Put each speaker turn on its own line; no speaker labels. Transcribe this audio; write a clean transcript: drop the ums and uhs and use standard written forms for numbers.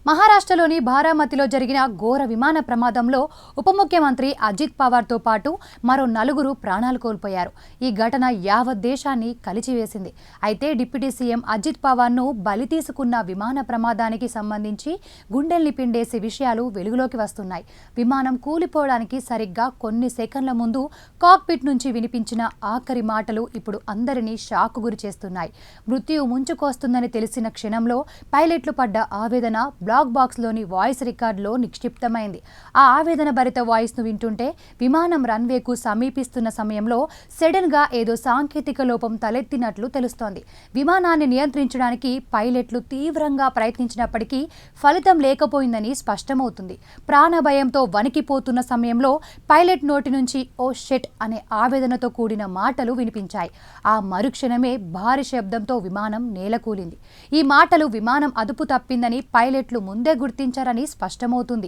మహారాష్ట్రలోని బారామతిలో జరిగిన ఘోర విమాన ప్రమాదంలో ఉప ముఖ్యమంత్రి అజిత్ పవార్తో పాటు మరో నలుగురు ప్రాణాలు కోల్పోయారు. ఈ ఘటన యావత్ దేశాన్ని కలిచివేసింది. అయితే డిప్యూటీ సీఎం అజిత్ పవార్ను బలి తీసుకున్న విమాన ప్రమాదానికి సంబంధించి గుండెల్ని పిండేసే విషయాలు వెలుగులోకి వస్తున్నాయి. విమానం కూలిపోవడానికి సరిగ్గా కొన్ని సెకన్ల ముందు కాక్పిట్ నుంచి వినిపించిన ఆఖరి మాటలు ఇప్పుడు అందరినీ షాక్ గురి చేస్తున్నాయి. మృత్యువు ముంచుకొస్తుందని తెలిసిన క్షణంలో పైలట్లు పడ్డ ఆవేదన బ్లాక్ బాక్స్లోని వాయిస్ రికార్డులో నిక్షిప్తమైంది. ఆ ఆవేదన భరిత వాయిస్ను వింటుంటే విమానం రన్వేకు సమీపిస్తున్న సమయంలో సడన్గా ఏదో సాంకేతిక లోపం తలెత్తినట్లు తెలుస్తోంది. విమానాన్ని నియంత్రించడానికి పైలట్లు తీవ్రంగా ప్రయత్నించినప్పటికీ ఫలితం లేకపోయిందని స్పష్టమవుతుంది. ప్రాణభయంతో వణికిపోతున్న సమయంలో పైలట్ నోటి నుంచి ఓ షెట్ అనే ఆవేదనతో కూడిన మాటలు వినిపించాయి. ఆ మరుక్షణమే భారీ శబ్దంతో విమానం నేలకూలింది. ఈ మాటలు విమానం అదుపు తప్పిందని పైలట్లు ముందే గుర్తించారని స్పష్టమవుతుంది.